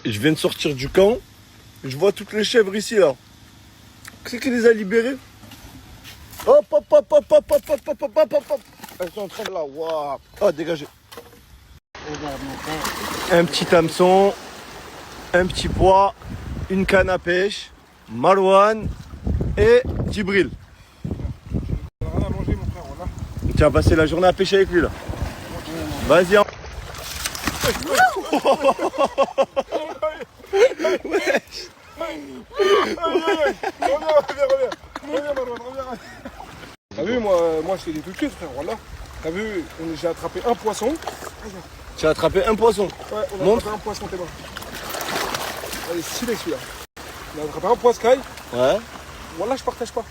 Je viens de sortir du camp. Je vois toutes les chèvres ici là. C'est qui les a libérées? Hop hop hop hop hop hop hop hop hop hop hop. Elles sont en train de là. Waouh. Oh dégagez. Regarde mon frère. Un petit hameçon, un petit pois, une canne à pêche, Marouane et Djibril. Rien à manger mon frère, voilà. Tu vas passer la journée à pêcher avec lui là. Vas-y. Wesh. Reviens. T'as vu, moi je t'ai dit tout de suite frère, voilà. T'as vu, j'ai attrapé un poisson. Tu as attrapé un poisson. Ouais, on a Montre. attrapé un poisson, t'es bon. Allez, stylé celui-là. On a attrapé un poiscaille. Ouais. Voilà, je partage pas.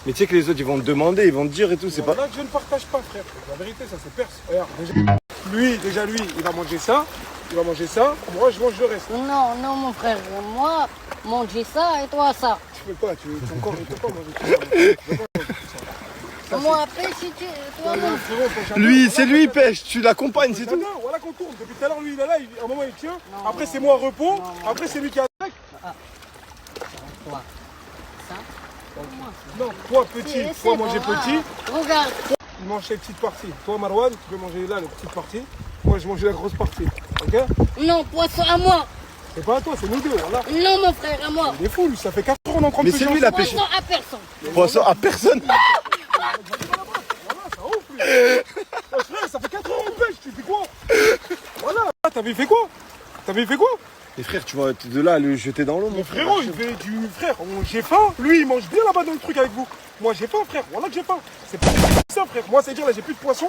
Mais tu sais que les autres ils vont te demander, ils vont te dire et tout, c'est pas. Voilà que je ne partage pas frère. La vérité, ça c'est perse. Regarde, déjà lui, il va manger ça. Il va manger ça. Moi, je mange le reste. Non, non, mon frère. Moi, manger ça et toi ça. Tu peux pas, tu peux pas manger tout ça. Moi, après, si tu. Toi, non. Lui, c'est lui, il pêche, tu l'accompagnes, c'est tout. Voilà qu'on tourne. Depuis tout à l'heure, lui, il est là, à un moment, il tient. Non, après, non, c'est moi repos. non, Après, c'est lui qui attaque. Toi. Ça. Non, toi, petit. Toi, manger bon, petit. Regarde. Il mange les petites parties. Toi, Marouane, tu peux manger là, les petites parties. Moi, je mange la grosse partie. Ok? Non, poisson à moi. C'est pas à toi, c'est nous deux, voilà. Non, mon frère, à moi. Il est fou, lui, ça fait 4 heures qu'on est en train de Mais pêcher c'est lui, la ensemble. pêche. Poisson à personne. Poisson à personne. Voilà, ça ouf, lui. Frère, ça fait 4 heures qu'on pêche, tu fais quoi? Voilà. T'avais fait quoi? Mais frère, tu vas de là le jeter dans l'eau, Mon mon frère. frérot, il fait du frère. J'ai faim. Lui, il mange bien là-bas dans le truc avec vous. Moi, j'ai faim, frère. Voilà que j'ai faim. C'est pas ça, frère. Moi, c'est dire là, j'ai plus de poisson.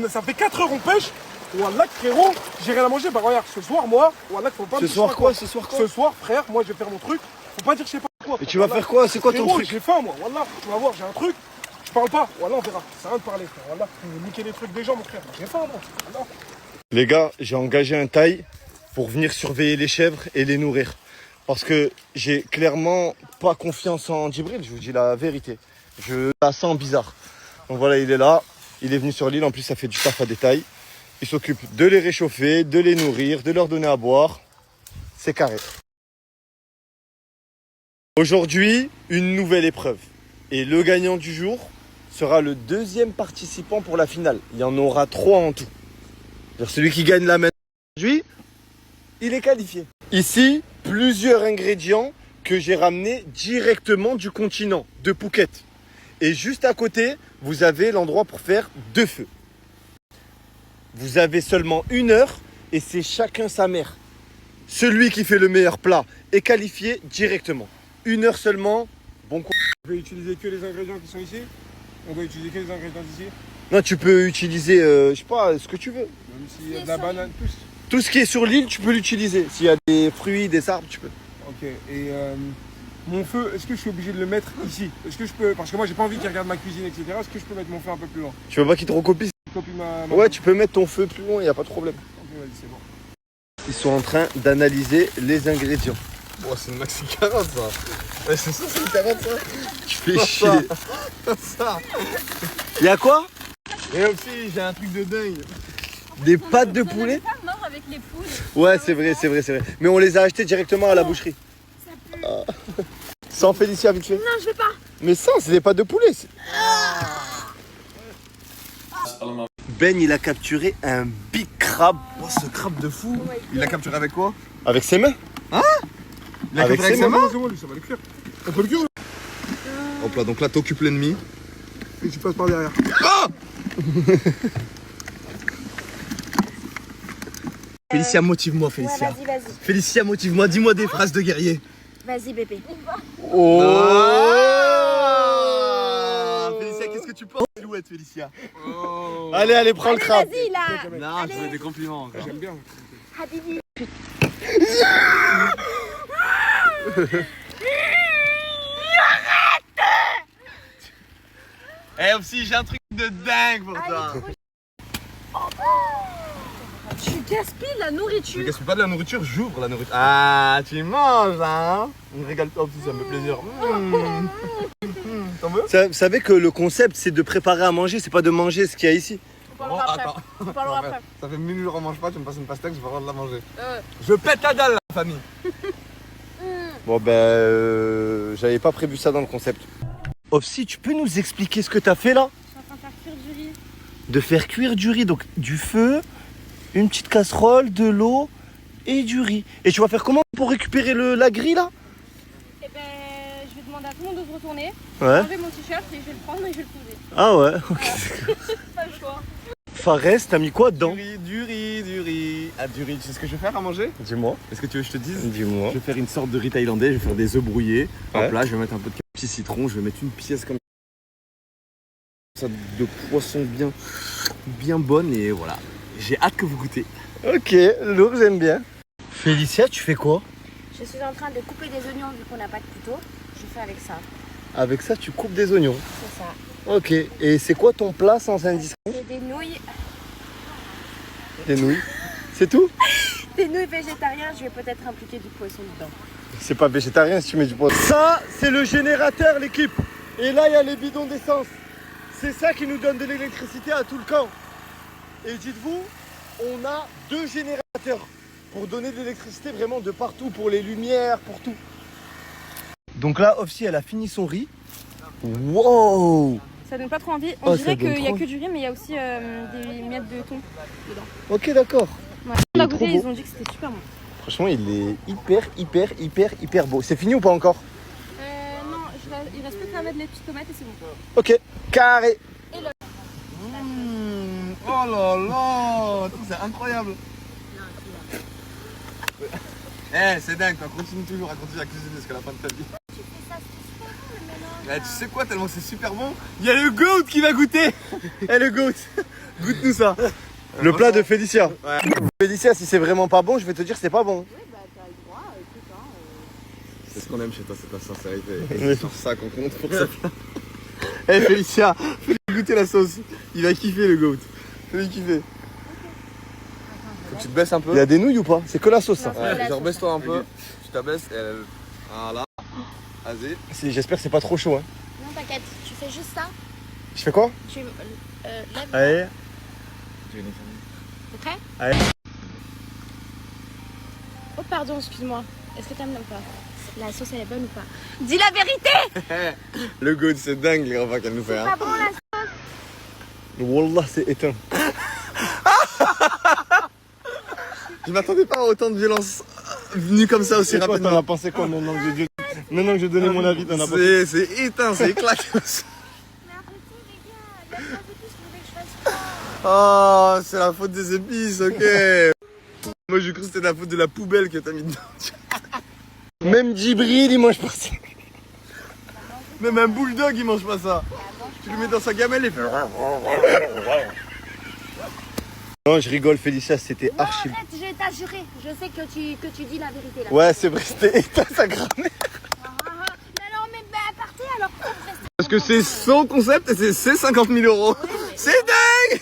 Ça fait 4 heures qu'on pêche. Voilà que frérot, j'ai rien à manger. Bah regarde, ce soir, moi, voilà qu'il faut pas me Ce dire soir je sais pas quoi? Ce soir quoi? Ce soir, frère, moi, je vais faire mon truc. Faut pas dire je sais pas quoi. Et tu vas faire quoi? C'est quoi ton Frérot, truc? j'ai faim, moi. Voilà, tu vas voir, j'ai un truc. Je parle pas. Voilà, on verra. Ça sert à rien de parler, frère. Voilà, faut niquer les trucs des gens, mon frère. J'ai faim, moi. Voilà. Les gars, j'ai engagé un taille pour venir surveiller les chèvres et les nourrir. Parce que j'ai clairement pas confiance en Djibril, je vous dis la vérité. Je la sens bizarre. Donc voilà, il est là, il est venu sur l'île, en plus ça fait du taf à détail. Il s'occupe de les réchauffer, de les nourrir, de leur donner à boire. C'est carré. Aujourd'hui, une nouvelle épreuve. Et le gagnant du jour sera le deuxième participant pour la finale. Il y en aura 3 en tout. C'est-à-dire celui qui gagne la main aujourd'hui, il est qualifié. Ici, plusieurs ingrédients que j'ai ramenés directement du continent, de Phuket. Et juste à côté, vous avez l'endroit pour faire 2 feux. Vous avez seulement 1 heure et c'est chacun sa mère. Celui qui fait le meilleur plat est qualifié directement. 1 heure seulement, bon coup. On peut utiliser que les ingrédients qui sont ici. On doit utiliser que les ingrédients d'ici. Non, tu peux utiliser, je sais pas, ce que tu veux. Même s'il y a de la banane, tout. Tout ce qui est sur l'île, tu peux l'utiliser. S'il y a des fruits, des arbres, tu peux. Ok, et mon feu, est-ce que je suis obligé de le mettre ici? Est-ce que je peux, parce que moi j'ai pas envie qu'il regarde ma cuisine, etc. Est-ce que je peux mettre mon feu un peu plus loin? Tu veux pas qu'il te recopie? Copie ma... Ouais, tu peux mettre ton feu plus loin, il n'y a pas de problème. Ok, vas-y, c'est bon. Ils sont en train d'analyser les ingrédients. Oh, c'est une maxi carotte ça. Ouais, c'est ça, c'est une carotte ça. Tu fais chier. Ça. Il y a quoi? Et aussi, j'ai un truc de dingue. Des pâtes de poulet? Pas mort avec les poules. Ouais, c'est vrai. Mais on les a achetées directement à la boucherie. Ah. Sans Félicia, vite fait. Non, je vais pas. Mais ça, c'est des pâtes de poulet. Ben, il a capturé un big crabe. Oh, ce crabe de fou. Il l'a capturé avec quoi? Avec ses mains. Il l'a Avec capturé avec ses ses mains? C'est bon, lui, ça va le cuire. On peut le cuire? Hop là, donc là, t'occupes l'ennemi. Et tu passes par derrière. Félicia, motive-moi, Félicia. Ouais, vas-y. Félicia, motive-moi. Dis-moi des phrases de guerrier. Vas-y, bébé. Oh. Ah Félicia, qu'est-ce que tu penses? Silhouette, Félicia. Allez, prends le crabe. Vas-y, là. Non, je veux des compliments. encore. J'aime bien. Habibi. Eh, aussi, j'ai un truc de dingue pour toi. Tu gaspilles la Je nourriture. gaspille pas de la nourriture, j'ouvre la nourriture. Ah, tu manges, hein? On régale toi aussi, ça me fait plaisir. T'en veux? Vous savez que le concept, c'est de préparer à manger, c'est pas de manger ce qu'il y a ici. parlera après. attends. On parlera après. Ça fait 1000 jours qu'on mange pas, tu me passes une pastèque, je vais pas le droit de la manger. Je pète la dalle, la famille. Bon ben, j'avais pas prévu ça dans le concept. Opsi, tu peux nous expliquer ce que t'as fait là? Je suis en train de faire cuire du riz. De faire cuire du riz, donc du feu, une petite casserole, de l'eau et du riz. Et tu vas faire comment pour récupérer la grille là? Et ben, je vais demander à tout le monde de se retourner. Ouais. Enlever mon t-shirt et je vais le prendre et je vais le poser. Ah ouais, ok. Pas le choix. Fares, t'as mis quoi dedans? Du riz. Ah, du riz, tu sais ce que je vais faire à manger? Dis-moi. Est-ce que tu veux que je te dise? Dis-moi. Je vais faire une sorte de riz thaïlandais, je vais faire des œufs brouillés. Ouais. Hop là, je vais mettre un peu de petit citron, je vais mettre une pièce comme ça de poisson bien bonne et voilà. J'ai hâte que vous goûtez. Ok, lourd, j'aime bien. Félicia, tu fais quoi? Je suis en train de couper des oignons vu qu'on n'a pas de couteau. Je fais avec ça. Avec ça, tu coupes des oignons. C'est ça. Ok, et c'est quoi ton plat sans indiscret? Et des nouilles. Des nouilles. C'est tout? Des nouilles végétariennes, je vais peut-être impliquer du poisson dedans. C'est pas végétarien si tu mets du poisson. Ça, c'est le générateur, l'équipe. Et là, il y a les bidons d'essence. C'est ça qui nous donne de l'électricité à tout le camp. Et dites-vous, on a 2 générateurs pour donner de l'électricité vraiment de partout, pour les lumières, pour tout. Donc là, Opsi, elle a fini son riz. Wow! Ça donne pas trop envie. Oh, On ça dirait donne qu'il y a trop que du riz, mais il y a aussi des miettes de thon dedans. Ok, d'accord. Ouais. Il On est a trop goûté, beau. ils ont dit que c'était super bon. Franchement, il est hyper beau. C'est fini ou pas encore? Non, il reste plus qu'à mettre les petites tomates et c'est bon. Ok, carré. Oh là là, c'est incroyable. Eh, c'est dingue, toi, continue toujours à continuer à cuisiner jusqu'à la fin de ta vie. Eh, tu sais quoi, tellement c'est super bon, il y a le goat qui va goûter. Eh le goat, goûte-nous ça. Le plat de Félicia. Ouais. Félicia, si c'est vraiment pas bon, je vais te dire c'est pas bon. C'est ce qu'on aime chez toi, c'est ta sincérité. Et Oui. c'est sur ça qu'on compte pour ça. Eh Félicia, fais-lui goûter la sauce. Il va kiffer le goat. Fais-lui kiffer. Faut que tu te baisses un peu. Il y a des nouilles ou pas? C'est que la sauce ça. Non. Ouais, genre baisse-toi un peu. Tu t'abaisses et elle... Voilà. Vas-y. J'espère que c'est pas trop chaud. Hein. Non, t'inquiète, tu fais juste ça. Je fais quoi? Tu lèves. Allez. T'es prêt? Allez. Oh, pardon, excuse-moi. Est-ce que t'aimes ou pas? La sauce, elle est bonne ou pas? Dis la vérité! Le goat, c'est dingue les repas qu'elle nous fait. Pas Hein. bon la Wallah, c'est éteint. Je m'attendais pas à autant de violence venue comme ça aussi Et toi, t'en rapidement. as pensé quoi maintenant que j'ai donné mon avis? T'en as pensé... C'est éteint, c'est éclaté. Mais arrêtez les gars, il y a pas de plus, vous voulez que je fasse quoi? Oh, c'est la faute des épices, ok. Moi, j'ai cru que c'était la faute de la poubelle que t'as mis dedans. Même Djibril, il mange pas ça. Même un bulldog, il mange pas ça. Tu le mets dans sa gamelle et il fait... Non, je rigole, Félicia, c'était Non, archi. arrête, je vais t'assurer. Je sais que tu dis la vérité là. Ouais, c'est vrai, c'était éteint sa grand-mère. Mais alors, mais partez alors. Parce que c'est son concept et c'est 50 000 euros. C'est dingue. Oui,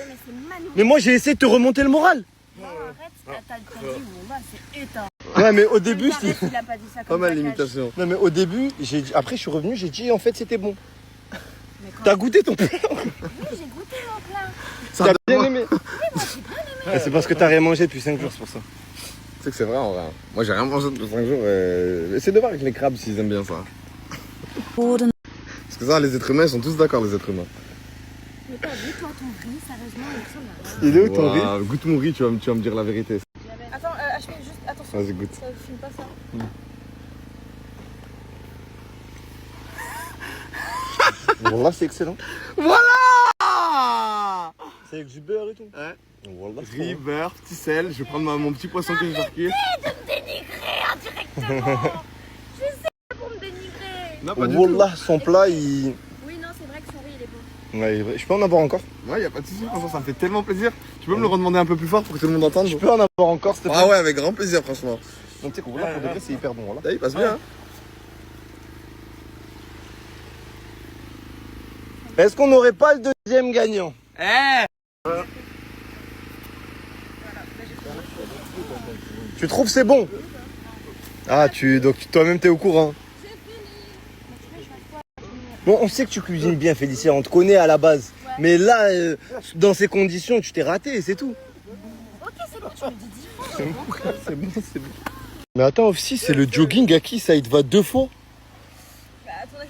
mais c'est magnifique. Mais moi, j'ai essayé de te remonter le moral. Non, arrête, t'as dit où on va, c'est éteint. Ouais, mais au début, Arrête, il a pas dit ça Pas comme mal ça, l'imitation. Non, mais au début, j'ai dit... Après, je suis revenu, j'ai dit en fait, c'était bon. Mais quand- T'as goûté ton plat? Oui, j'ai goûté mon plat. T'as bien aimé? Ouais, c'est parce que t'as rien mangé depuis 5 jours, c'est pour ça. Tu sais que c'est vrai en vrai. Moi, j'ai rien mangé depuis 5 jours. Essaye de voir avec les crabes s'ils aiment bien ça. Parce que ça, les êtres humains, ils sont tous d'accord, les êtres humains. Mais t'as vu, toi, ton riz, sérieusement, il ressemble à rien. Il est où ton riz? Waouh, goûte mon riz, tu vas me dire la vérité. Attends, je fais juste. Attention. Vas-y, goûte. Ça filme pas ça. Wallah, c'est excellent. Voilà. C'est avec du beurre et tout. Ouais. Wallah, c'est Riz, bon. beurre, petit sel. Je vais prendre mon petit poisson que je vais cuire. Pour me dénigrer. Non, pas du tout. Wallah, son plat, il... Oui, non, c'est vrai que son riz, il est bon. Ouais, il est vrai. Je peux en avoir encore? Ouais, y a pas de soucis, franchement, ça me fait tellement plaisir. Tu peux me le redemander un peu plus fort pour que tout le monde entende? Je peux en avoir encore, s'il te plaît? Ah ouais, avec grand plaisir, franchement. Donc, tu sais que Wallah, pour de vrai, c'est hyper bon, voilà. Là, il passe bien. Hein. Est-ce qu'on n'aurait pas le deuxième gagnant? Eh. Tu trouves c'est bon? Ah, donc toi-même t'es au courant. Bon, on sait que tu cuisines bien, Félicia, on te connaît à la base. Ouais, Mais là, dans ces conditions, tu t'es raté, c'est tout. Ok, c'est bon, tu me dis 10 fois. C'est bon, c'est bon. Mais attends, aussi, c'est le jogging à qui ça? Il te va 2 fois? Bah, à ton avis.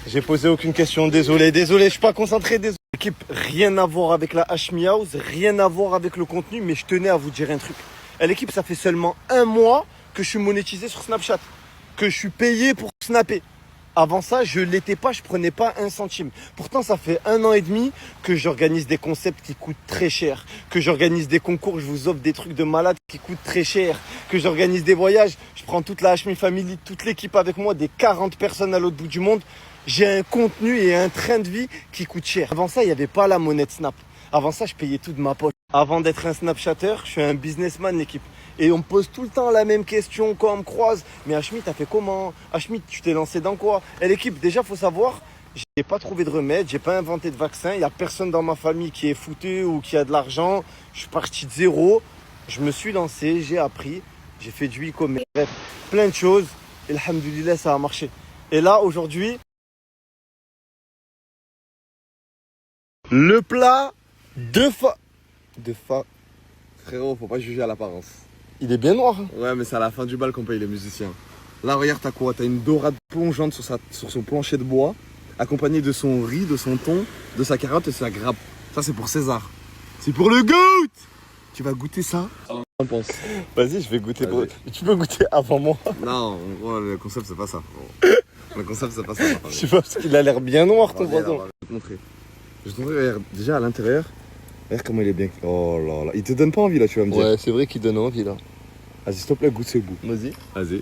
J'ai posé aucune question, désolé, je suis pas concentré, désolé. L'équipe, rien à voir avec la Hashmi House, rien à voir avec le contenu, mais je tenais à vous dire un truc. L'équipe, ça fait seulement 1 mois que je suis monétisé sur Snapchat, que je suis payé pour snapper. Avant ça, je l'étais pas, je prenais pas 1 centime. Pourtant, ça fait 1 an et demi que j'organise des concepts qui coûtent très cher, que j'organise des concours, je vous offre des trucs de malade qui coûtent très cher, que j'organise des voyages, je prends toute la Hashmi Family, toute l'équipe avec moi, des 40 personnes à l'autre bout du monde. J'ai un contenu et un train de vie qui coûte cher. Avant ça, il n'y avait pas la monnaie de Snap. Avant ça, je payais tout de ma poche. Avant d'être un Snapchatter, je suis un businessman, l'équipe. Et on me pose tout le temps la même question quand on me croise. Mais Hashmi, t'as fait comment? Hashmi, tu t'es lancé dans quoi? Et l'équipe, déjà, faut savoir, j'ai pas trouvé de remède, j'ai pas inventé de vaccin. Il y a personne dans ma famille qui est foutu ou qui a de l'argent. Je suis parti de zéro. Je me suis lancé, j'ai appris, j'ai fait du e-commerce. Bref, plein de choses. Et alhamdoulilah, ça a marché. Et là, aujourd'hui, le plat de fa... Frérot, faut pas juger à l'apparence. Il est bien noir. Hein. Ouais, mais c'est à la fin du bal qu'on paye les musiciens. Là, regarde, t'as quoi? T'as une dorade plongeante sur son plancher de bois, accompagnée de son riz, de son thon, de sa carotte et de sa grappe. Ça, c'est pour César. C'est pour le GOAT! Tu vas goûter ça? Qu'en penses? Vas-y, je vais goûter. Vas-y. Tu peux goûter avant moi. Non, en gros, le concept, c'est pas ça. Le concept, c'est pas ça. Je sais pas, parce qu'il a l'air bien noir ton Regarde, poisson. je vais te montrer. Je vais te montrer, regarde, déjà à l'intérieur. Regarde comment il est bien. Oh là là. Il te donne pas envie là, tu vas me dire. Ouais, c'est vrai qu'il donne envie là. Vas-y, s'il te plaît, goûte ce goût. Vas-y. Vas-y.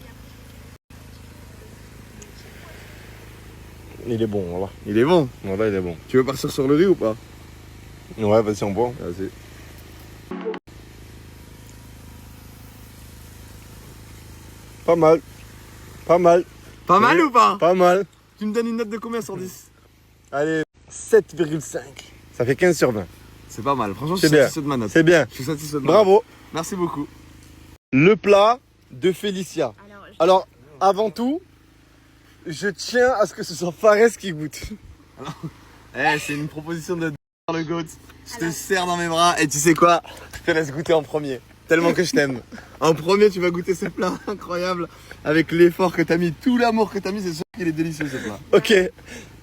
Il est bon, voilà. Il est bon. Voilà, il est bon. Tu veux partir sur le riz ou pas? Ouais, vas-y, on boit. Vas-y. Pas mal. Pas mal. Pas mal ou pas? Pas mal. Tu me donnes une note de combien sur 10? Allez, 7,5. Ça fait 15 sur 20. C'est pas mal. Franchement, je C'est suis bien. satisfait de ma note. C'est bien. Je suis satisfait de ma note. Bravo. Merci beaucoup. Le plat de Félicia. Alors, Alors, avant tout, je tiens à ce que ce soit Fares qui goûte. Eh, c'est une proposition de le GOAT. Je te serre dans mes bras et tu sais quoi? Je te laisse goûter en premier. Tellement que je t'aime. En premier, tu vas goûter ce plat incroyable avec l'effort que t'as mis, tout l'amour que t'as mis. C'est sûr qu'il est délicieux ce plat. Ok.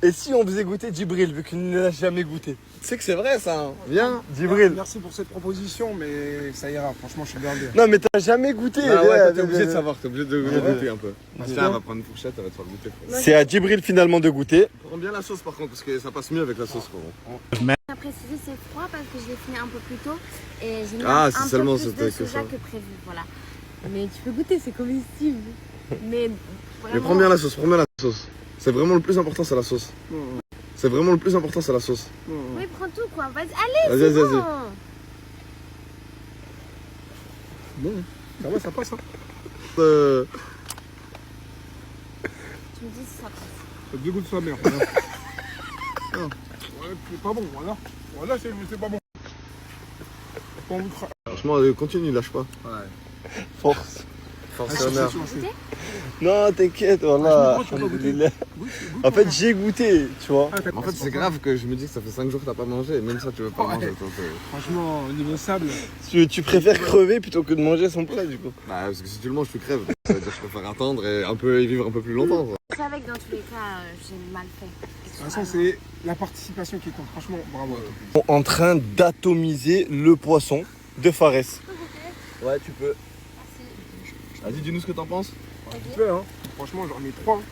Et si on faisait goûter Djibril, vu qu'il ne l'a jamais goûté? Tu sais que c'est vrai ça. Hein. Viens. Djibril. Merci pour cette proposition, mais ça ira. Franchement, je suis bien. Non, mais t'as jamais goûté. Ah ouais, t'es Ouais, obligé de savoir, t'es obligé de Ouais. goûter un peu. Tiens, elle va prendre une fourchette, elle va te faire goûter. frérot. C'est à Djibril finalement de goûter. Prends bien la sauce par contre, parce que ça passe mieux avec la sauce. frérot. à préciser, c'est froid parce que je l'ai fini un peu plus tôt et j'ai mis Ah, un c'est peu seulement plus c'était de que soja ça. que prévu. Voilà. Mais tu peux goûter, c'est comestible. Mais Mais vraiment, prends bien la sauce, prends bien la sauce. C'est vraiment le plus important, c'est la sauce. C'est vraiment le plus important, c'est la sauce. oui, prends tout quoi. Vas-y, allez, Vas-y, c'est vas-y, bon. Bon, ça va, ça passe. Hein. Tu me dis si ça passe. Ça dégoûte sa mère. Voilà. Ah, ouais, c'est pas bon, voilà. Voilà, c'est pas bon. Pas envie de Franchement, continue, lâche pas. Ouais. Force. Force Ah, honneur. Non, t'inquiète, voilà. Ah, je me crois que tu vas Alhamdoulilah. En fait, j'ai goûté, tu vois. En fait, c'est grave que je me dis que ça fait 5 jours que t'as pas mangé, et même ça, tu veux pas Ouais. manger. toi, Franchement, au niveau sable, Tu préfères crever plutôt que de manger son plat, du coup. Bah, parce que si tu le manges, tu crèves. Ça veut dire que je préfère attendre et vivre un peu plus longtemps. quoi. Je savais que dans tous les cas, j'ai mal fait. de toute façon, c'est la participation qui compte. Franchement, bravo à toi. Ils sont en train d'atomiser le poisson de Fares. Ouais, tu peux. Vas-y, dis-nous ce que t'en penses. Tu peux, hein. Franchement, j'en mets 3.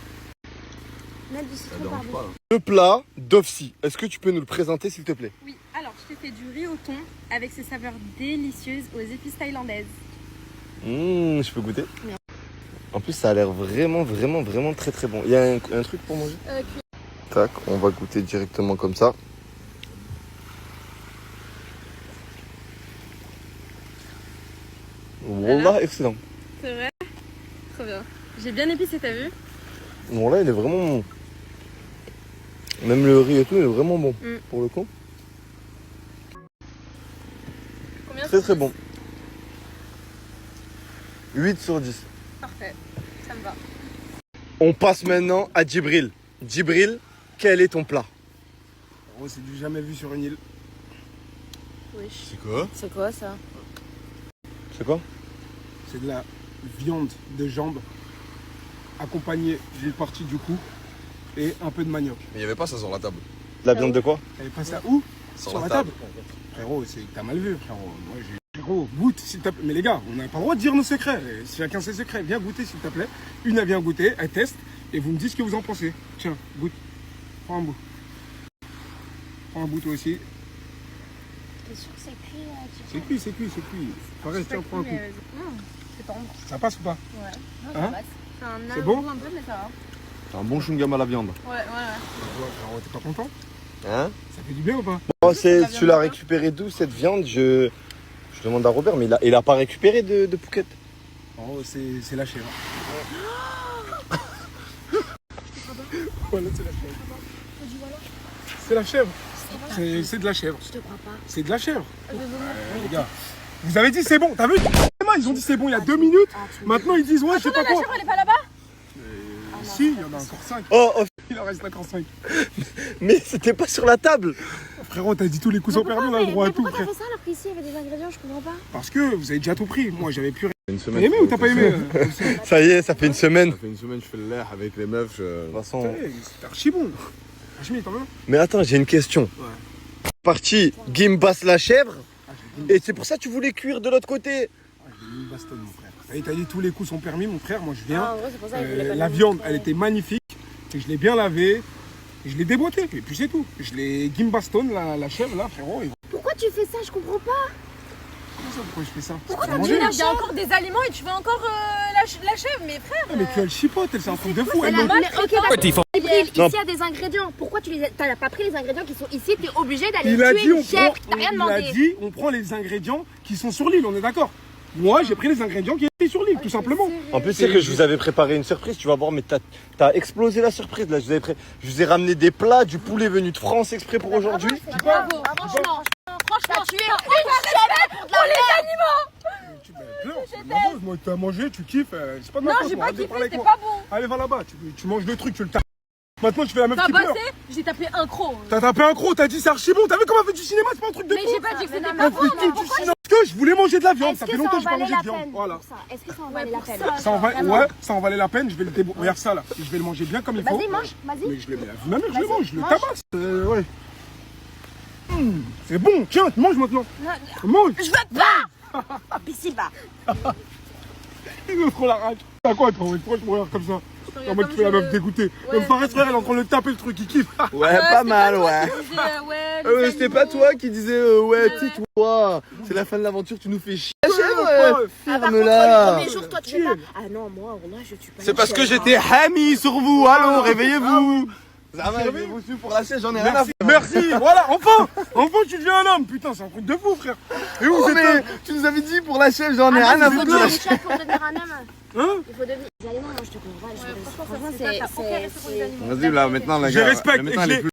Mettre du citron par dessus. Le plat d'Ofsi. Est-ce que tu peux nous le présenter, s'il te plaît? Oui, alors je t'ai fait du riz au thon avec ses saveurs délicieuses aux épices thaïlandaises. Je peux goûter? En plus, ça a l'air vraiment, vraiment, vraiment très très bon. Il y a un truc pour manger? Tac, on va goûter directement comme ça. Wallah, excellent. C'est vrai? Trop bien. J'ai bien épicé, t'as vu? Wallah, il est vraiment bon. Même le riz et tout, il est vraiment bon. Mm. Pour le coup. Combien Très très bon. 8 sur 10. Parfait, ça me va. On passe maintenant à Djibril. Djibril, quel est ton plat? Oh, c'est du jamais vu sur une île. C'est quoi? C'est quoi ça? C'est quoi? C'est de la viande de jambe accompagnée d'une partie du cou et un peu de manioc. Mais il y avait pas ça sur la table. De la viande de quoi? Elle est passée à où? Sur la table. Frérot, c'est que t'as mal vu, frérot. Moi, frérot, goûte s'il te plaît. Mais les gars, on n'a pas le droit de dire nos secrets. Et si chacun ses secrets, viens goûter s'il te plaît. Une, elle vient goûter, elle teste et vous me dites ce que vous en pensez. Tiens, goûte. Prends un bout. Prends un bout toi aussi. T'es sûr que c'est cuit C'est cuit, c'est cuit, c'est cuit. Pareil, tiens, prends un coup. C'est tendre. Ça passe ou pas? Ouais. Hein? C'est un C'est bon goût un peu, mais ça va. C'est un bon chewing-gum à la viande. Ouais. Ouais, frérot, t'es pas content? Hein? Ça fait du bien ou pas? Oh, tu l'as récupéré d'où cette viande? Je demande à Robert, mais il a pas récupéré de Phuket. Oh, c'est la chèvre. Voilà, c'est la chèvre. C'est la chèvre. C'est de la chèvre. Je te crois pas. C'est de la chèvre. Les gars, vous avez dit c'est bon. T'as vu? Ils ont dit c'est bon il y a 2 minutes. Maintenant ils disent ouais, je sais pas quoi. Elle est pas là-bas? Si, il y en a encore 5. Oh, Il en reste encore 5. mais c'était pas sur la table. Frérot, t'as dit tous les coups sont permis, on a le droit à tout, Pourquoi frère. t'as fait ça alors qu'ici il y avait des ingrédients, je comprends pas. Parce que vous avez déjà tout pris. Moi, j'avais plus rien. Une T'as semaine. aimé ou t'as pas aimé? Ça y est, ça fait une semaine. Ça fait une semaine, je fais le lait avec les meufs. De toute façon. C'est archi bon. Franchement, t'en veux? Mais attends, j'ai une question. Ouais. Parti, Gimbas la chèvre. Ah, j'ai dit, Et c'est pour ça que tu voulais cuire de l'autre côté. j'ai mis une bastonne, mon frère. T'as dit tous les coups sont permis, mon frère. Moi, je viens. Ah, en gros, c'est pour ça qu'il voulait pas La le viande, montrer. elle était magnifique. Et je l'ai bien lavée. Et je l'ai déboîtée. Et puis c'est tout. Je l'ai gimbastone, la chèvre, là, frérot. Et... Pourquoi tu fais ça? Je comprends pas. Comment ça, pourquoi je fais ça? Pourquoi T'as t'as mangé? dit la Il y a encore des aliments et tu veux encore la chèvre, mais frère. Ah, mais tu as le chipote, elle, c'est un truc de fou. Elle Elle a mange- mais ok, d'accord. Ici, Non. il y a des ingrédients. Pourquoi tu les t'as pas pris les ingrédients qui sont ici? T'es obligé d'aller Il a tuer dit, on une chèvre. prend, T'as rien il a demandé. dit, on prend les ingrédients qui sont sur l'île, on est d'accord? Moi, j'ai pris les ingrédients qui étaient sur l'île, tout simplement. En plus, c'est que je vous avais préparé une surprise, tu vas voir, mais t'as explosé la surprise. Là, je vous ai ramené des plats, du poulet venu de France exprès pour aujourd'hui. Bravo, franchement. T'as tué une chèvre pour de la merde. Tu pleures, c'est marrant. Moi, tu as mangé, tu kiffes. C'est pas de ma Non, faute, j'ai moi, pas arrête de kiffé, parler avec c'était moi. pas bon. Allez, va là-bas, tu manges le truc, tu le tapes. Maintenant, tu fais la meuf T'as qui pleure. passé, j'ai tapé un croc. T'as tapé un croc, t'as dit c'est archi bon. T'as vu comment on fait du cinéma? C'est pas un truc de Mais fou. j'ai pas dit que c'était non, pas Un bon. truc du cinéma. Parce que je voulais manger de la viande. Est-ce Ça que fait ça longtemps en que je pas valait mangé la de viande. peine Voilà. pour ça? Est-ce que ça en valait la peine? Ça en valait la peine. Je vais le déboire. Regarde ça là. Je vais le manger bien comme il faut. Vas-y, mange, vas-y. Mais je le mets. Ma mère, je le mange. Je le mange. tabasse. Ouais. C'est bon. Tiens, tu manges maintenant. Mange. Je veux pas. Imbécile, va. Il me prend la rage. T'as quoi toi? Pourquoi tu me regardes comme ça? En mode tu fais la meuf dégoûtée. Même Fares frère, elle est en train de le taper le truc, il kiffe. Ouais, pas mal, ouais. Ouais, C'était pas toi qui disais ouais, tais-toi, c'est la fin de l'aventure, tu nous fais chier. Ah, par contre, Ferme-la. le premier jour, toi, tu fais pas. Ah non, moi, je tue pas. C'est les parce que chèvres, j'étais ami sur vous, allô, réveillez-vous. Zama, je vais vous suivre pour la chaise, j'en ai rien à Merci, merci, voilà, enfin tu deviens un homme, putain, c'est un truc de fou, frère. Et où Oh, vous mais êtes tu nous avais dit pour la chaise, j'en ai Ah, rien à il faut foutre de la devenir chaise. chef pour devenir un homme. Hein? Il faut devenir. Les aliments, moi, je te comprends pas. Franchement, Franchement, c'est pas. T'as aucun respect pour les animaux. Vas-y, là, maintenant, la Je gars, respecte, maintenant, et elle je est l'ai- plus